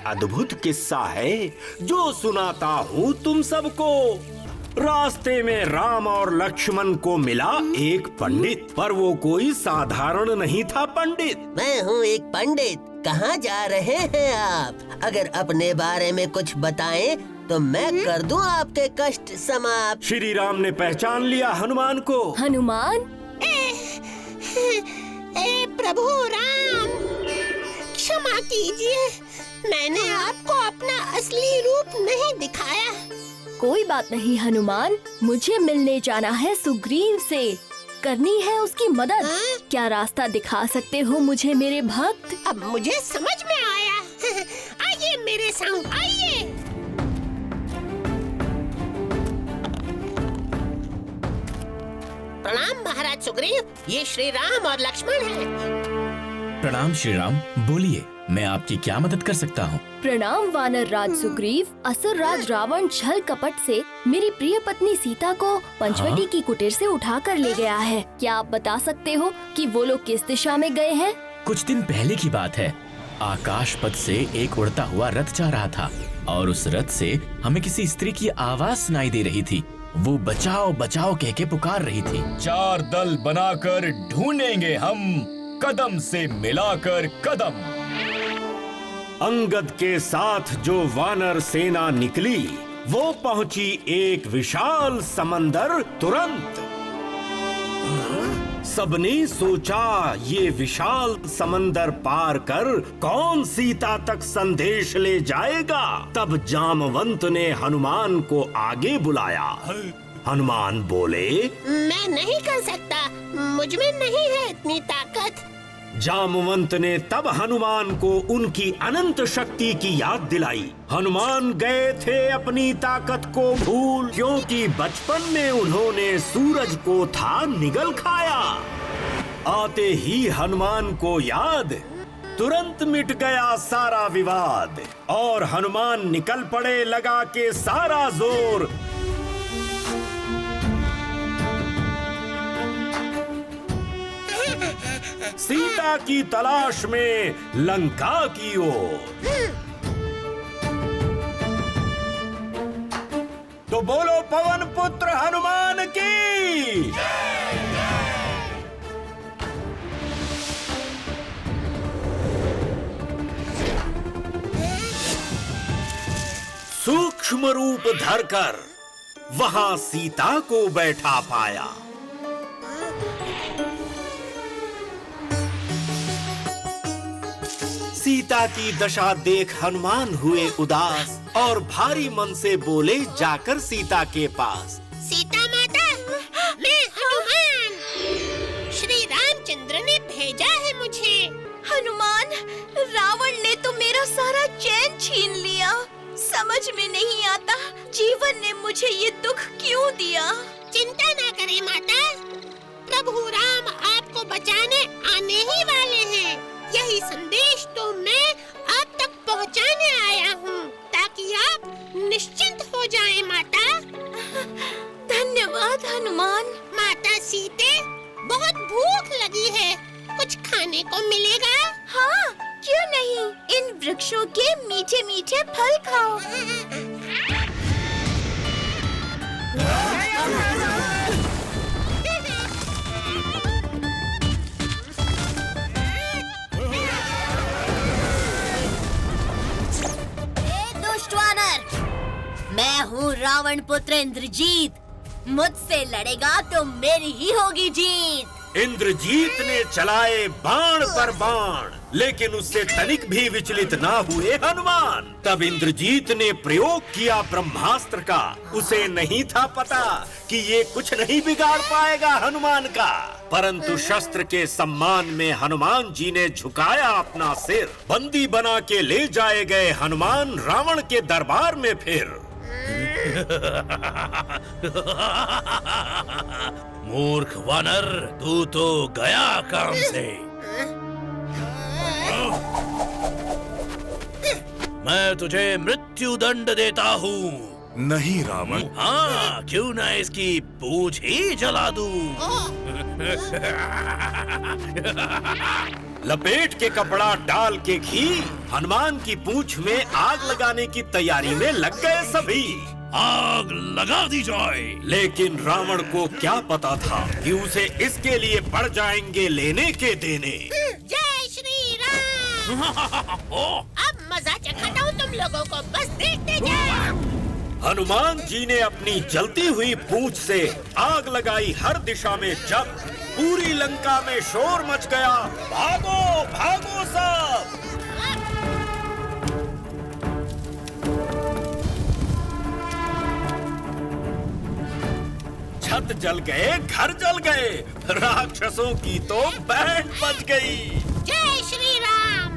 अद्भुत किस्सा है जो सुनाता हूँ तुम सबको। रास्ते में राम और लक्ष्मण को मिला एक पंडित, पर वो कोई साधारण नहीं था पंडित। मैं हूँ एक पंडित। कहाँ जा रहे हैं आप? अगर अपने बारे में कुछ बताएं तो मैं कर दूं आपके कष्ट समाप्त। श्री राम ने पहचान लिया हनुमान को। हनुमान? प्रभु राम, क्षमा कीजिए, मैंने आपको अपना असली रूप नहीं दिखाया। कोई बात नहीं हनुमान, मुझे मिलने जाना है सुग्रीव से, करनी है उसकी मदद। क्या रास्ता दिखा सकते हो मुझे मेरे भक्त? अब मुझे समझ में आया। आइए मेरे संग, आइए। प्रणाम महाराज सुग्रीव, ये श्री राम और लक्ष्मण हैं। प्रणाम श्री राम, बोलिए मैं आपकी क्या मदद कर सकता हूँ? प्रणाम वानर राज सुग्रीव। असुर राज रावण छल कपट से मेरी प्रिय पत्नी सीता को पंचवटी की कुटीर से उठा कर ले गया है। क्या आप बता सकते हो कि वो लोग किस दिशा में गए हैं? कुछ दिन पहले की बात है। आकाश पथ से एक उड़ता हुआ रथ जा रहा था और उस रथ से हमें किसी स्त्री की आवाज सुनाई दे रही थी। वो बचाओ बचाओ कह के पुकार रही थी। 4 दल बनाकर ढूंढेंगे हम, कदम से मिलाकर कदम। अंगद के साथ जो वानर सेना निकली वो पहुंची एक विशाल समंदर तुरंत। सबने सोचा ये विशाल समंदर पार कर कौन सीता तक संदेश ले जाएगा। तब जामवंत ने हनुमान को आगे बुलाया। हनुमान बोले, मैं नहीं कर सकता, मुझ में नहीं है इतनी ताकत। जामवंत ने तब हनुमान को उनकी अनंत शक्ति की याद दिलाई। हनुमान गए थे अपनी ताकत को भूल, क्योंकि बचपन में उन्होंने सूरज को था निगल खाया। आते ही हनुमान को याद, तुरंत मिट गया सारा विवाद और हनुमान निकल पड़े लगा के सारा जोर। सीता की तलाश में लंका की ओर। तो बोलो पवन पुत्र हनुमान की। सूक्ष्म रूप धरकर वहां सीता को बैठा पाया। सीता की दशा देख हनुमान हुए उदास और भारी मन से बोले जाकर सीता के पास, सीता माता, मैं हनुमान, श्री रामचंद्र ने भेजा है मुझे। हनुमान, रावण ने तो मेरा सारा चैन छीन लिया। समझ में नहीं आता जीवन ने मुझे ये दुख क्यों दिया। चिंता ना करें माता, प्रभु राम आपको बचाने आने ही वाले हैं। यही संदेश तो मैं आप तक पहुंचाने आया हूँ, ताकि आप निश्चिंत हो जाएं माता। धन्यवाद हनुमान। माता सीते, बहुत भूख लगी है, कुछ खाने को मिलेगा? हाँ, क्यों नहीं, इन वृक्षों के मीठे मीठे फल खाओ। मैं हूँ रावण पुत्र इंद्रजीत, मुझसे लड़ेगा तो मेरी ही होगी जीत। इंद्रजीत ने चलाए बाण पर बाण, लेकिन उससे तनिक भी विचलित ना हुए हनुमान। तब इंद्रजीत ने प्रयोग किया ब्रह्मास्त्र का। उसे नहीं था पता कि ये कुछ नहीं बिगाड़ पाएगा हनुमान का, परंतु शस्त्र के सम्मान में हनुमान जी ने झुकाया अपना सिर। बंदी बना के ले जाए गए हनुमान रावण के दरबार में। फिर मूर्ख वानर, तू तो गया काम से। मैं तुझे मृत्यु दंड देता हूँ। नहीं रावण। हाँ, क्यों ना इसकी पूंछ ही जला दूं। लपेट के कपड़ा डाल के घी हनुमान की पूंछ में आग लगाने की तैयारी में लग गए सभी। आग लगा दी जाए। लेकिन रावण को क्या पता था कि उसे इसके लिए पड़ जाएंगे लेने के देने। जय श्री राम। अब मजा चखाता हूँ तुम लोगों को, बस देखते जाओ। हनुमान जी ने अपनी जलती हुई पूंछ से आग लगाई हर दिशा में। जब पूरी लंका में शोर मच गया, भागो भागो सब। छत जल गए, घर जल गए, राक्षसों की तो बैंड बज गई। जय श्री राम।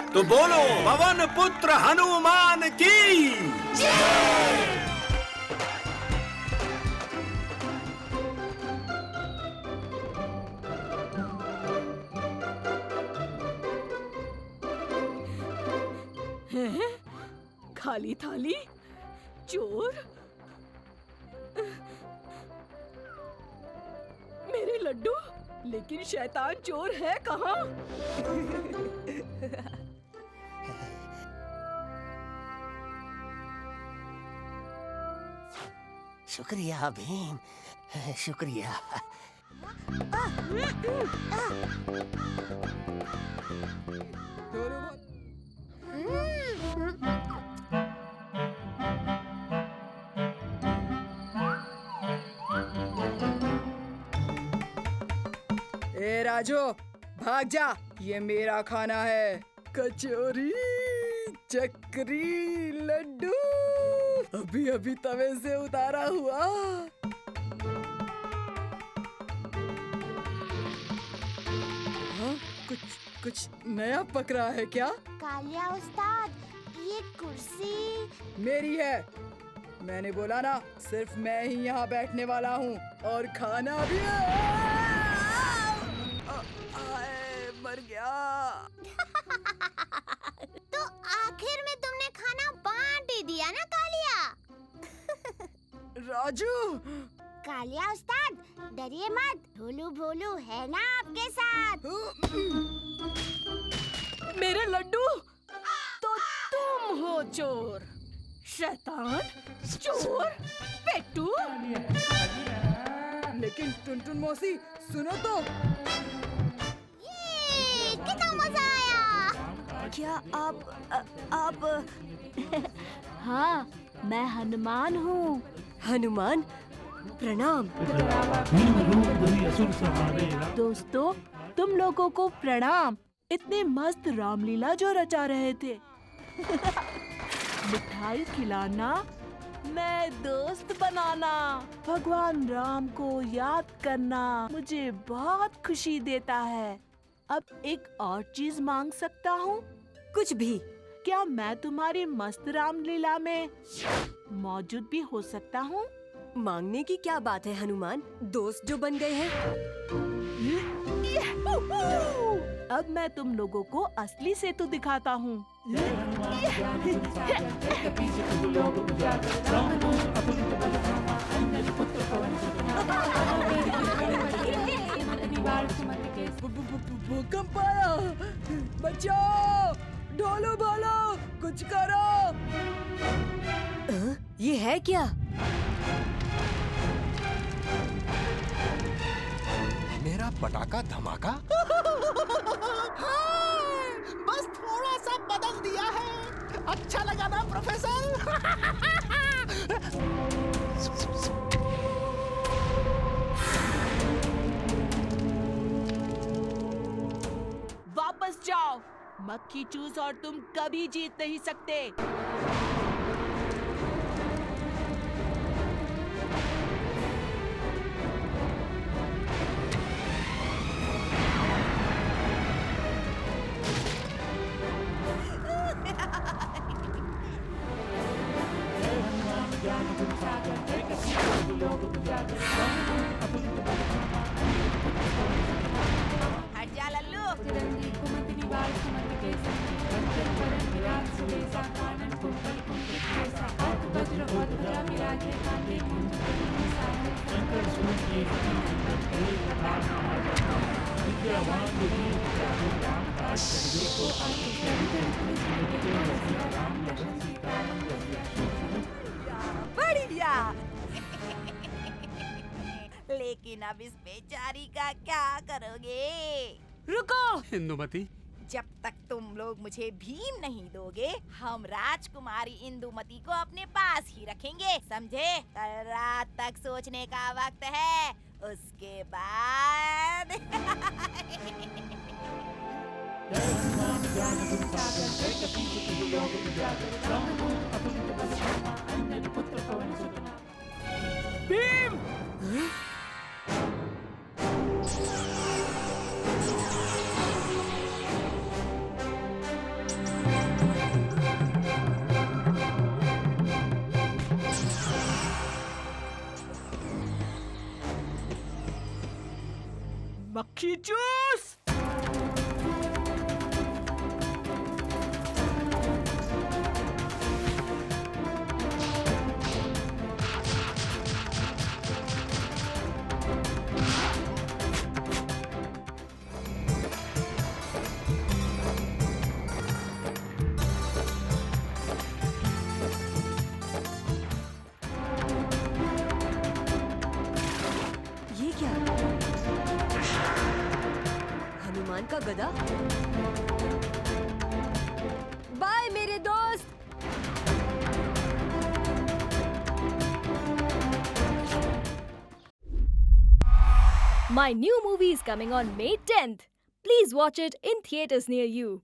तो बोलो पवन पुत्र हनुमान की खाली थाली, चोर, मेरे लड्डू। लेकिन शैतान चोर है कहाँ? शुक्रिया भीम, शुक्रिया। ए राजू, भाग जा, ये मेरा खाना है। कचौरी, चक्री, लड्डू अभी अभी तवे से उतारा हुआ। हाँ, कुछ नया पक रहा है क्या? कालिया उस्ताद, ये कुर्सी मेरी है। मैंने बोला ना, सिर्फ मैं ही यहाँ बैठने वाला हूँ और खाना भी। मर गया। तो आखिर में तुमने खाना बांट ही दिया ना कालिया। राजू। कालिया उस्ताद, डरिए मत, भोलू भोलू है ना आपके साथ। मेरे लड्डू, तो तुम हो चोर, शैतान, चोर, पेट्टू। लेकिन टुनटुन मौसी, सुनो तो। कितना मजा आया। क्या आप हाँ, मैं हनुमान हूँ। हनुमान, प्रणाम। दोस्तों, तुम लोगों को प्रणाम। इतने मस्त रामलीला जो रचा रहे थे। मिठाई खिलाना, मैं दोस्त बनाना, भगवान राम को याद करना मुझे बहुत खुशी देता है। अब एक और चीज मांग सकता हूँ? कुछ भी। क्या मैं तुम्हारी मस्त रामलीला में मौजूद भी हो सकता हूँ? मांगने की क्या बात है हनुमान, दोस्त जो बन गए हैं। अब मैं तुम लोगों को असली सेतु दिखाता हूँ। भूकंप आया, बचाओ, ढोलो भालो, कुछ करो। ये है क्या? मेरा पटाखा धमाका। हाँ, बस थोड़ा सा बदल दिया है। अच्छा लगा ना प्रोफेसर? वापस जाओ, मक्खी चूस, और तुम कभी जीत नहीं सकते। हट जा लल्लू। बढ़िया। लेकिन अब इस बेचारी का क्या करोगे? रुको इंदुमती, जब तक तुम लोग मुझे भीम नहीं दोगे, हम राजकुमारी इंदुमती को अपने पास ही रखेंगे, समझे? कल रात तक सोचने का वक्त है, उसके बाद भीम! मक्खी चूस! ये क्या? हनुमान का गदा? बाय मेरे दोस्त। My new movie is coming on May 10th. Please watch it in theaters near you.